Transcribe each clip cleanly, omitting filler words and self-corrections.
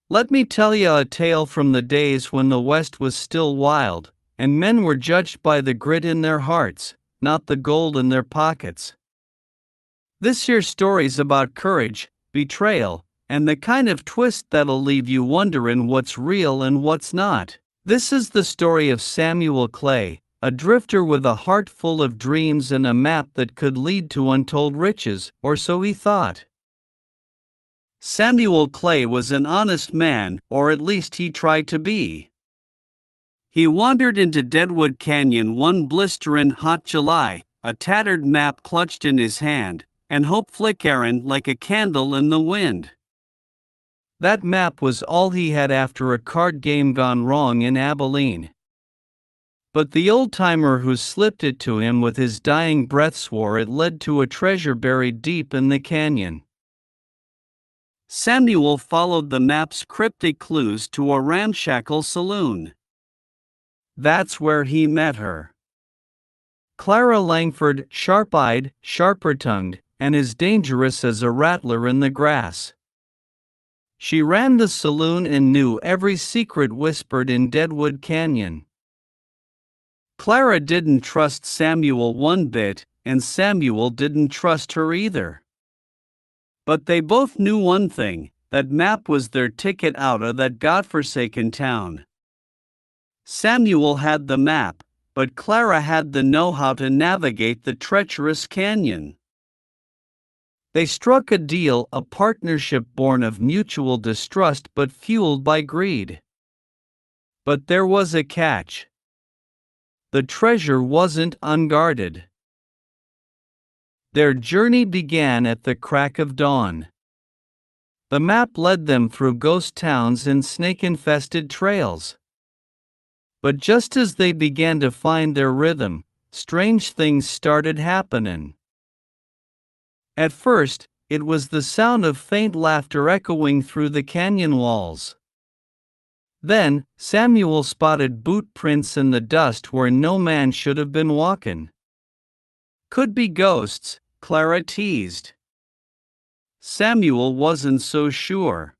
Let me tell you a tale from the days when the West was still wild, and men were judged by the grit in their hearts, not the gold in their pockets. This here story's about courage, betrayal, and the kind of twist that'll leave you wondering what's real and what's not. This is the story of Samuel Clay, a drifter with a heart full of dreams and a map that could lead to untold riches, or so he thought. Samuel Clay was an honest man, or at least he tried to be. He wandered into Deadwood Canyon one blistering hot July, a tattered map clutched in his hand, and hope flickering like a candle in the wind. That map was all he had after a card game gone wrong in Abilene. But the old-timer who slipped it to him with his dying breath swore it led to a treasure buried deep in the canyon. Samuel followed the map's cryptic clues to a ramshackle saloon. That's where he met her. Clara Langford, sharp-eyed, sharper-tongued, and as dangerous as a rattler in the grass. She ran the saloon and knew every secret whispered in Deadwood Canyon. Clara didn't trust Samuel one bit, and Samuel didn't trust her either. But they both knew one thing, that map was their ticket out of that godforsaken town. Samuel had the map, but Clara had the know-how to navigate the treacherous canyon. They struck a deal, a partnership born of mutual distrust but fueled by greed. But there was a catch. The treasure wasn't unguarded. Their journey began at the crack of dawn. The map led them through ghost towns and snake-infested trails. But just as they began to find their rhythm, strange things started happening. At first, it was the sound of faint laughter echoing through the canyon walls. Then, Samuel spotted boot prints in the dust where no man should have been walking. Could be ghosts, Clara teased. Samuel wasn't so sure.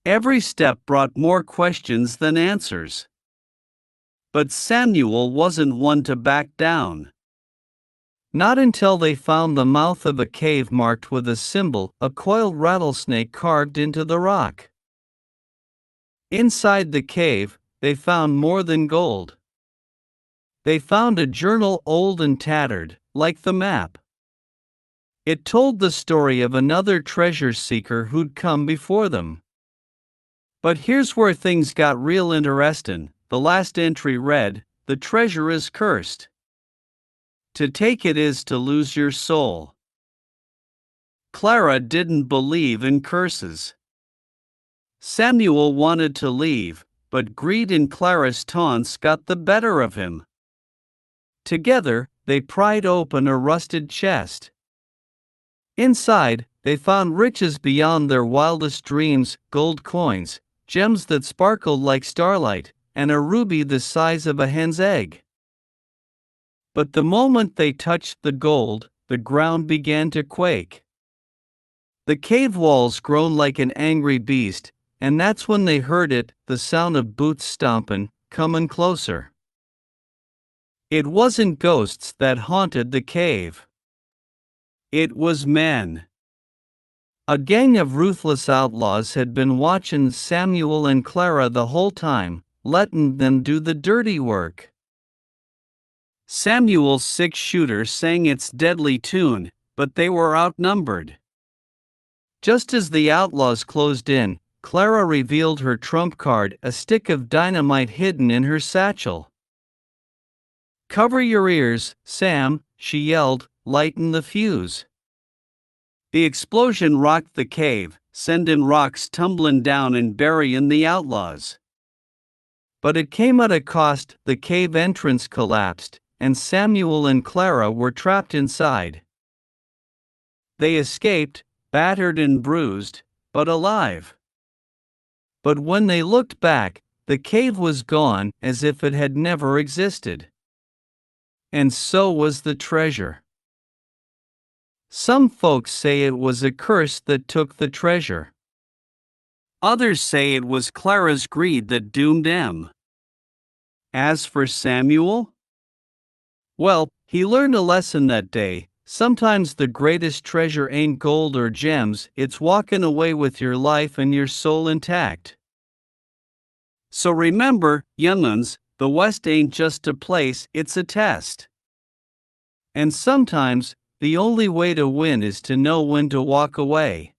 Every step brought more questions than answers. But Samuel wasn't one to back down. Not until they found the mouth of a cave marked with a symbol, a coiled rattlesnake carved into the rock. Inside the cave, they found more than gold. They found a journal old and tattered, like the map. It told the story of another treasure seeker who'd come before them. But here's where things got real interesting. The last entry read, "The treasure is cursed. To take it is to lose your soul." Clara didn't believe in curses. Samuel wanted to leave, but greed in Clara's taunts got the better of him. Together, they pried open a rusted chest. Inside, they found riches beyond their wildest dreams, gold coins, gems that sparkled like starlight, and a ruby the size of a hen's egg. But the moment they touched the gold, the ground began to quake. The cave walls groaned like an angry beast, and that's when they heard it, the sound of boots stomping, coming closer. It wasn't ghosts that haunted the cave. It was men. A gang of ruthless outlaws had been watching Samuel and Clara the whole time, letting them do the dirty work. Samuel's six-shooter sang its deadly tune, but they were outnumbered. Just as the outlaws closed in, Clara revealed her trump card, a stick of dynamite hidden in her satchel. "Cover your ears, Sam," she yelled, "lighten the fuse." The explosion rocked the cave, sending rocks tumbling down and burying the outlaws. But it came at a cost. The cave entrance collapsed, and Samuel and Clara were trapped inside. They escaped, battered and bruised, but alive. But when they looked back, the cave was gone, as if it had never existed. And so was the treasure. Some folks say it was a curse that took the treasure. Others say it was Clara's greed that doomed Em. As for Samuel, well, he learned a lesson that day. Sometimes the greatest treasure ain't gold or gems, it's walking away with your life and your soul intact. So remember, young'uns, the West ain't just a place, it's a test. And sometimes, the only way to win is to know when to walk away.